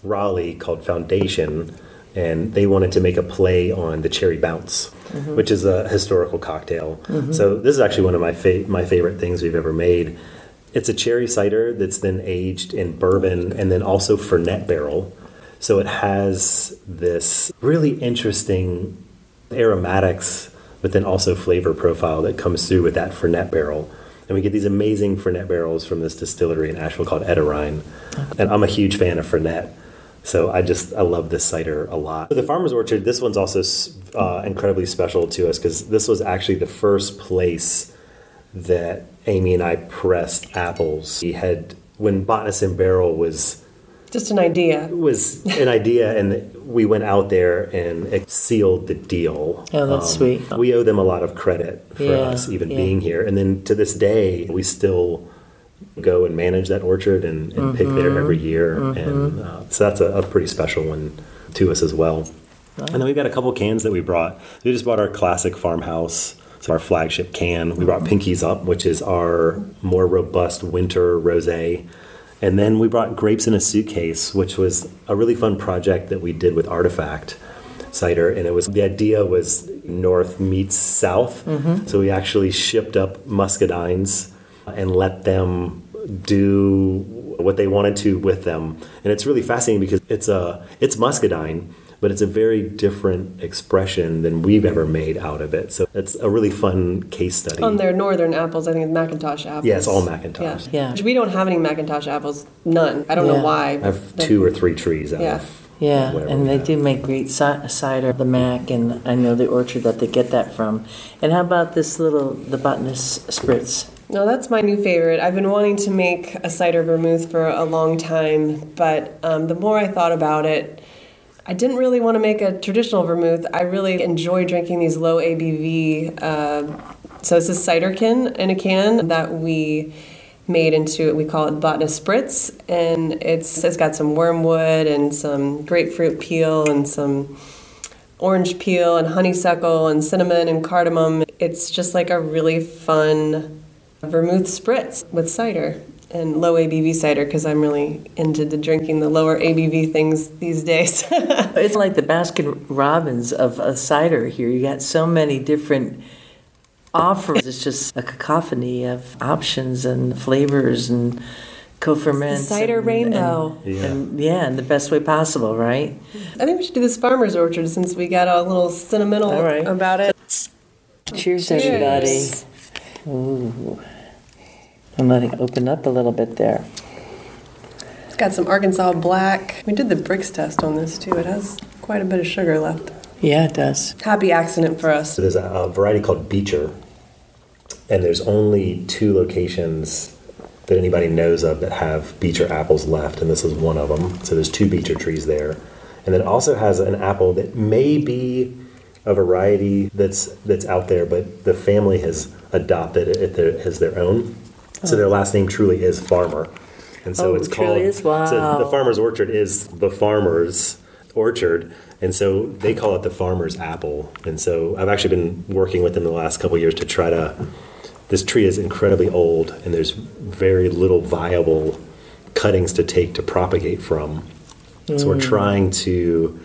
Raleigh called Foundation, and they wanted to make a play on the Cherry Bounce, which is a historical cocktail. So this is actually one of my favorite things we've ever made. It's a cherry cider that's then aged in bourbon and then also Fernet barrel. So it has this really interesting aromatics, but then also flavor profile that comes through with that Fernet barrel. And we get these amazing Fernet barrels from this distillery in Asheville called Edirine. And I'm a huge fan of Fernet. So I love this cider a lot. The Farmer's Orchard, this one's also incredibly special to us because this was actually the first place that Amy and I pressed apples. When Botanist and Barrel was just an idea. And we went out there and it sealed the deal. Oh, that's sweet. We owe them a lot of credit for us even being here. And then to this day, we still go and manage that orchard and pick there every year. And so that's a pretty special one to us as well. And then we've got a couple cans that we brought. We just bought our classic farmhouse So our flagship can. We brought Pinkies Up, which is our more robust winter rosé. And then we brought Grapes in a Suitcase, which was a really fun project that we did with Artifact Cider. And the idea was north meets south. So we actually shipped up muscadines and let them do what they wanted to with them. And it's really fascinating because it's muscadine, but it's a very different expression than we've ever made out of it. So it's a really fun case study. On their northern apples, I think it's Macintosh apples. Yeah, it's all Macintosh. Yeah. Which we don't have any Macintosh apples. None. I don't know why. I have 2 or 3 trees out of Yeah, whatever and we they have. do make great cider, the Mac, and I know the orchard that they get that from. And how about the Botanist Spritz? No, that's my new favorite. I've been wanting to make a cider vermouth for a long time, but the more I thought about it, I didn't really want to make a traditional vermouth. I really enjoy drinking these low ABV. So it's a ciderkin in a can that we made into, we call it Botanist Spritz, and it's got some wormwood and some grapefruit peel and some orange peel and honeysuckle and cinnamon and cardamom. It's just like a really fun vermouth spritz with cider and low ABV cider, because I'm really into drinking the lower ABV things these days. It's like the Baskin Robbins of a cider here. You got so many different offers. It's just a cacophony of options and flavors and co-ferments. The cider rainbow. And in the best way possible, right? I think we should do this farmer's orchard since we got a little sentimental about it. Cheers, everybody. Ooh. I'm letting it open up a little bit there. It's got some Arkansas black. We did the Brix test on this too. It has quite a bit of sugar left. Yeah, it does. Happy accident for us. So there's a variety called Beecher, and there's only 2 locations that anybody knows of that have Beecher apples left, and this is one of them. So there's 2 Beecher trees there. And then it also has an apple that may be a variety that's out there, but the family has adopted it as their own. So their last name truly is Farmer. And so it's called, truly is? Wow. So the farmer's orchard is the farmer's orchard, and so they call it the farmer's apple. And so I've actually been working with them the last couple of years to try to, this tree is incredibly old, and there's very little viable cuttings to take to propagate from. So we're trying to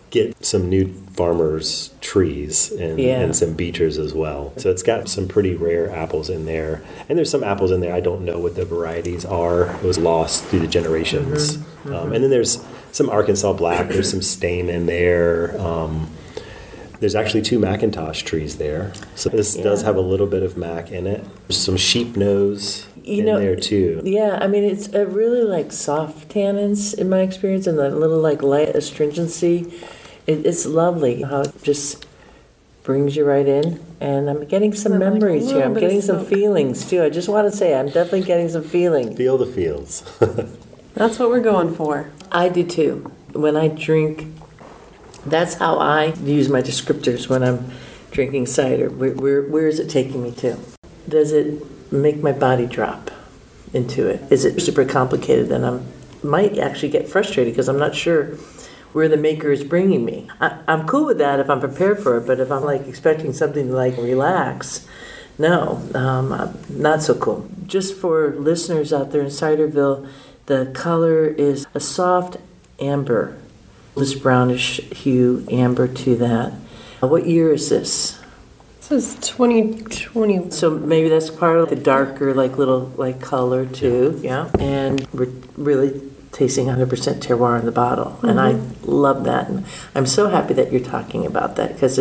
get some new farmers' trees and some beechers as well. So it's got some pretty rare apples in there. And there's some apples in there, I don't know what the varieties are. It was lost through the generations. And then there's some Arkansas black, there's some stain in there. There's actually 2 Macintosh trees there. So this does have a little bit of Mac in it. There's some sheep nose in there too. Yeah, I mean, it's a really like soft tannins in my experience, and a little like light astringency. It's lovely how it just brings you right in. And I'm getting some memories here. I'm getting some feelings too. I just want to say I'm definitely getting some feelings. Feel the feels. That's what we're going for. I do too. When I drink, that's how I use my descriptors when I'm drinking cider. Where is it taking me to? Does it make my body drop into it? Is it super complicated? Then I might actually get frustrated because I'm not sure where the maker is bringing me. I'm cool with that if I'm prepared for it, but if I'm like expecting something to like relax, no, not so cool. Just for listeners out there in Ciderville, the color is a soft amber, this brownish hue, amber to that. What year is this? This is 2020. So maybe that's part of the darker, like little like color too, yeah. And we're really tasting 100% terroir in the bottle, and I love that. And I'm so happy that you're talking about that because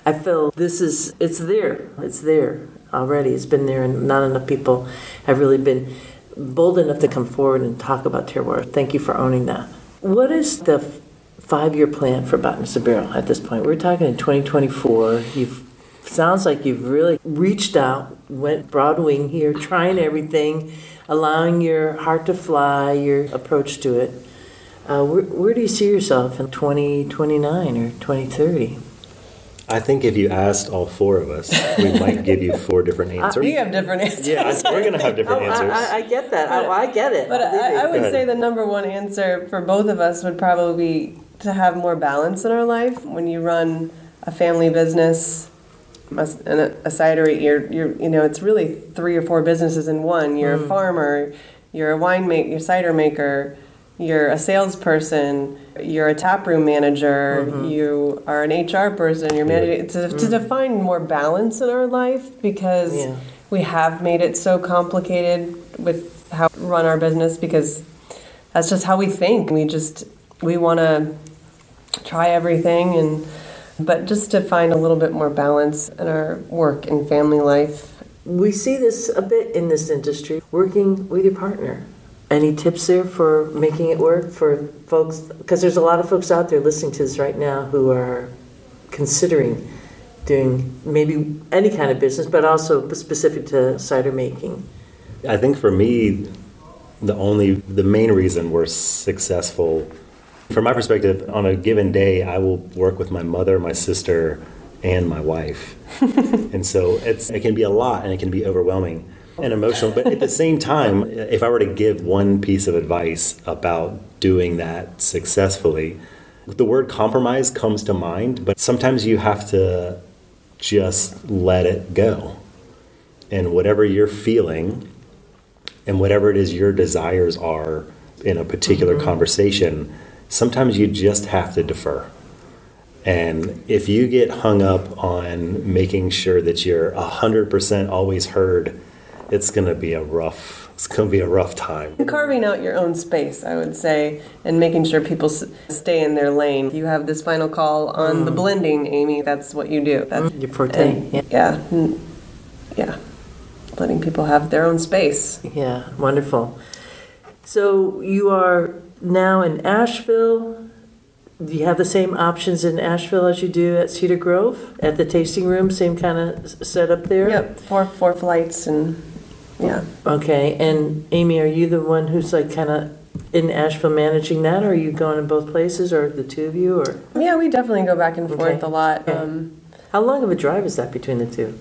I feel it's there already. It's been there, and not enough people have really been bold enough to come forward and talk about terroir. Thank you for owning that. What is the 5-year plan for Botanist and Barrel at this point? We're talking in 2024. Sounds like you've really reached out, went broad wing here, trying everything, allowing your heart to fly, your approach to it. Where do you see yourself in 2029 or 2030? I think if you asked all 4 of us, we might give you 4 different answers. We have different answers. Yeah, we're going to have different answers. I get that. I get it. But I would say the number one answer for both of us would probably be to have more balance in our life. When you run a family business, a cidery, it's really 3 or 4 businesses in one. You're a farmer, you're a winemaker, you're a cider maker, you're a salesperson, you're a taproom manager, you are an HR person, you're managing to define more balance in our life, because we have made it so complicated with how we run our business, because that's just how we think. We want to try everything, but just to find a little bit more balance in our work and family life. We see this a bit in this industry, working with your partner. Any tips there for making it work for folks? Because there's a lot of folks out there listening to this right now who are considering doing maybe any kind of business, but also specific to cider making. I think for me, the main reason we're successful, from my perspective, on a given day, I will work with my mother, my sister, and my wife. And so it can be a lot, and it can be overwhelming and emotional. But at the same time, if I were to give one piece of advice about doing that successfully, the word compromise comes to mind, but sometimes you have to just let it go. And whatever you're feeling and whatever it is your desires are in a particular conversation, sometimes you just have to defer. And if you get hung up on making sure that you're 100% always heard, it's going to be a rough time. Carving out your own space, I would say, and making sure people stay in their lane. You have this final call on the blending, Amie. That's what you do. That's your forte. Yeah. Letting people have their own space. Yeah, wonderful. So you are now in Asheville. Do you have the same options in Asheville as you do at Cedar Grove? At the tasting room, same kind of setup there? Yep, four flights and yeah. Okay, and Amie, are you the one who's like kind of in Asheville managing that, or are you going to both places, or the two of you? Or yeah, we definitely go back and forth a lot. Okay. How long of a drive is that between the two?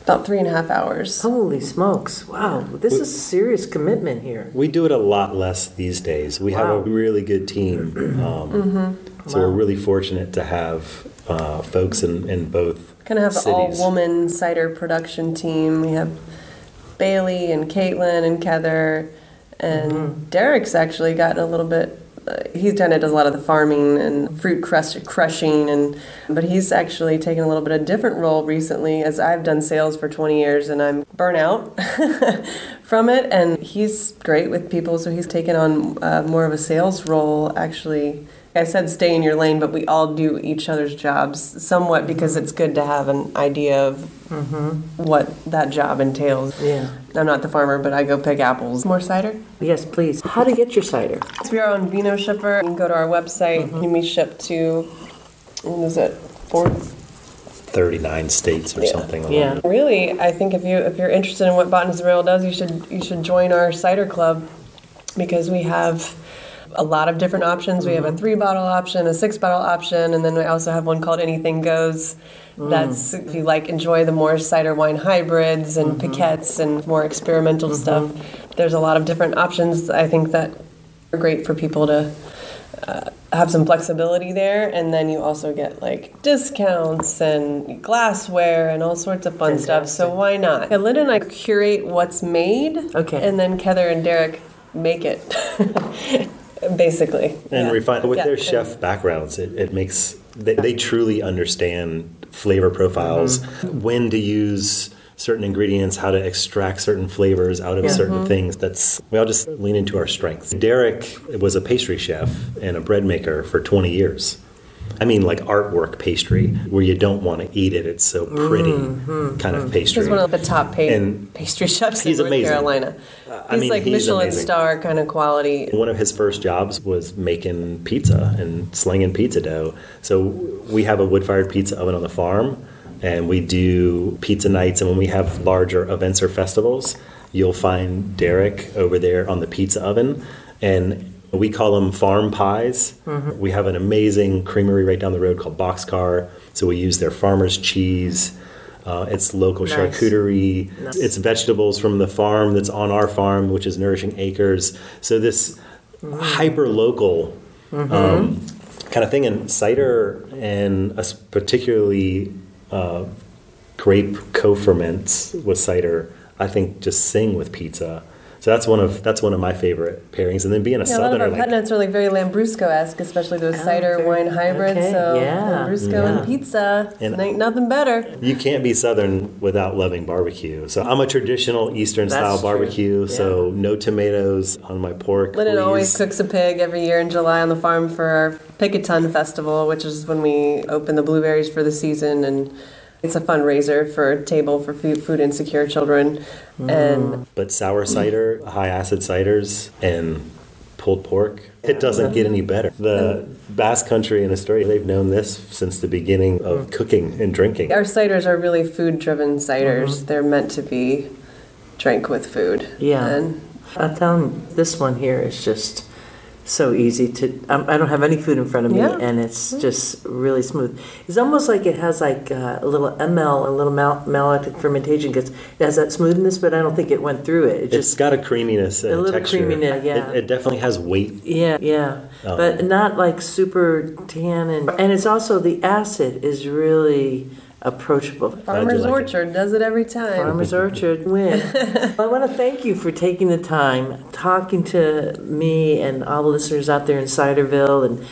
About 3.5 hours. Holy smokes. Wow. This is a serious commitment here. We do it a lot less these days. We have a really good team. So we're really fortunate to have folks in both kind of have cities. an all-woman cider production team. We have Bailey and Caitlin and Kether. And Derick's actually gotten a little bit... He kind of does a lot of the farming and fruit crushing, but he's actually taken a little bit of a different role recently, as I've done sales for 20 years and I'm burnt out from it, and he's great with people, so he's taken on more of a sales role, actually. I said stay in your lane, but we all do each other's jobs somewhat, because it's good to have an idea of what that job entails. Yeah. I'm not the farmer, but I go pick apples. More cider? Yes, please. How to get your cider? So we are on Vino Shipper. You can go to our website. You can be shipped to, what is it, 39 states or something. Yeah. Really, I think if you're interested in what Botanist and Barrel does, you should join our cider club, because we have a lot of different options. We have a 3-bottle option, a 6-bottle option, and then we also have one called Anything Goes. That's if you enjoy the more cider wine hybrids and piquettes and more experimental stuff. There's a lot of different options. I think that are great for people to have some flexibility there, and then you also get discounts and glassware and all sorts of fun stuff. So why not? And Lyndon and I curate what's made, and then Kether and Derick make it. Basically. And refine with their chef backgrounds, it makes they truly understand flavor profiles, when to use certain ingredients, how to extract certain flavors out of certain things. We all just lean into our strengths. Derick was a pastry chef and a bread maker for 20 years. I mean, artwork pastry, where you don't want to eat it. It's so pretty kind of pastry. He's one of the top paid pastry chefs in North Carolina. He's Michelin star kind of quality. One of his first jobs was making pizza and slinging pizza dough. So we have a wood-fired pizza oven on the farm, and we do pizza nights. And when we have larger events or festivals, you'll find Derick over there on the pizza oven. And we call them farm pies. We have an amazing creamery right down the road called Boxcar. So we use their farmer's cheese. It's local charcuterie. Nice. It's vegetables from the farm that's on our farm, which is Nourishing Acres. So this hyper-local kind of thing. And cider, and particularly grape co-ferments with cider, I think just sing with pizza. So that's one of my favorite pairings. And then being a southerner, a lot of our pet notes are like very Lambrusco-esque, especially those cider wine hybrids. Okay, So yeah, Lambrusco and pizza, And ain't nothing better. you can't be southern without loving barbecue. So I'm a traditional Eastern style That's true. barbecue. Yeah. So no tomatoes on my pork. Lyndon please. always cooks a pig every year in July on the farm for our Pick-a-Ton Festival, which is when we open the blueberries for the season, and it's a fundraiser for a table for food insecure children. And But sour cider, high acid ciders, and pulled pork, it doesn't get any better. The Basque Country and Astoria, they've known this since the beginning of cooking and drinking. our ciders are really food-driven ciders. They're meant to be drank with food. Yeah. And I'm telling you, this one here is just so easy to. I don't have any food in front of me, Yeah. and it's just really smooth. It's almost like it has like a little ML, a little malolactic fermentation. It has that smoothness, but I don't think it went through it. It's got a creaminess and a little texture. creaminess, yeah. It definitely has weight. Yeah, but not like super tannin. And it's also the acid is really approachable. Farmer's like it. Orchard does it every time. Farmer's Orchard win. I want to thank you for taking the time, talking to me and all the listeners out there in Ciderville. And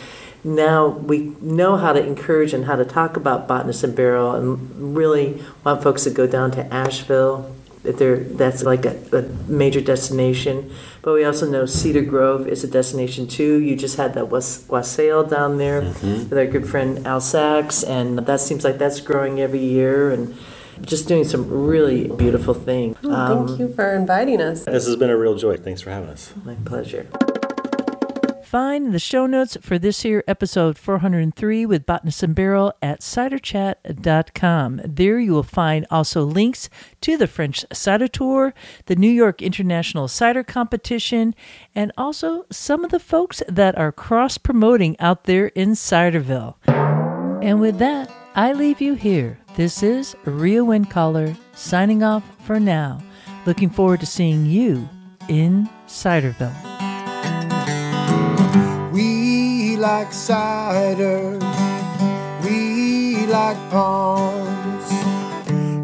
now we know how to encourage and how to talk about Botanist and Barrel, and really want folks to go down to Asheville. That's like a major destination. But we also know Cedar Grove is a destination too. You just had that wassail down there with our good friend Al Sachs, and that seems like that's growing every year and just doing some really beautiful things. Thank you for inviting us. This has been a real joy. Thanks for having us. My pleasure. Find the show notes for this here episode 403 with Botanist and Barrel at ciderchat.com. There you will find also links to the French Cider Tour, the New York International Cider Competition, and also some of the folks that are cross-promoting out there in Ciderville. And with that, I leave you here. This is Rhea Windcaller signing off for now. Looking forward to seeing you in Ciderville. We like cider, we like palms,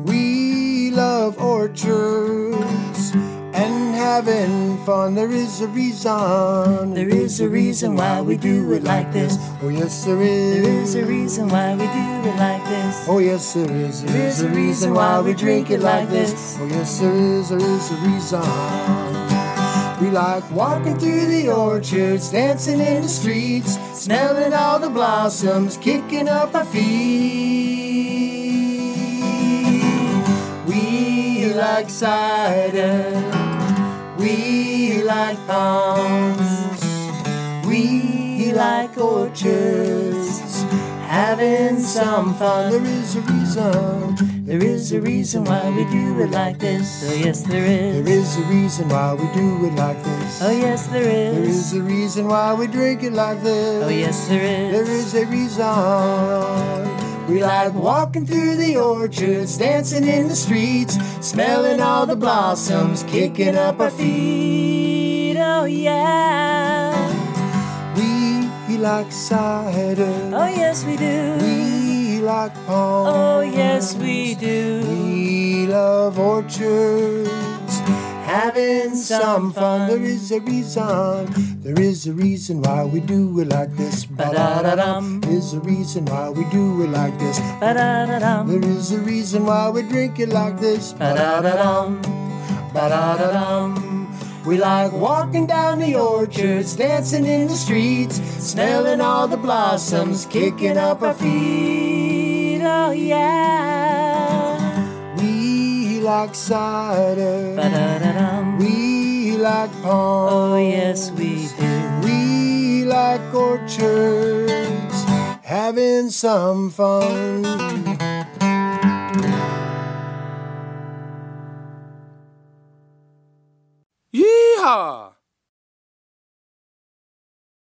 we love orchards and having fun. There is a reason why we do it like this. Oh yes there is. There is a reason why we do it like this. Oh yes there is. There is a reason why we drink it like this. Oh yes there is a reason. We like walking through the orchards, dancing in the streets, smelling all the blossoms, kicking up our feet. We like cider, we like palms, we like orchards, having some fun. There is a reason why we do it like this. Oh yes there is. There is a reason why we do it like this. Oh yes there is. There is a reason why we drink it like this. Oh yes there is. There is a reason. We like walking through the orchards, dancing in the streets, smelling all the blossoms, kicking up our feet. Oh yeah. We like cider. Oh yes we do. We like palms. Oh yes we do. We love orchards, having some fun. There is a reason why we do it like this. Ba-da-da-dum. There's a reason why we do it like this. Ba-da-da-dum. There is a reason why we drink it like this. Ba-da-da-dum. Ba-da-da-dum. We like walking down the orchards, dancing in the streets, smelling all the blossoms, kicking up our feet. Oh yeah. We like cider. Ba-da-da-dum. We like palms. Oh yes we do. We like orchards, having some fun. Yeehaw!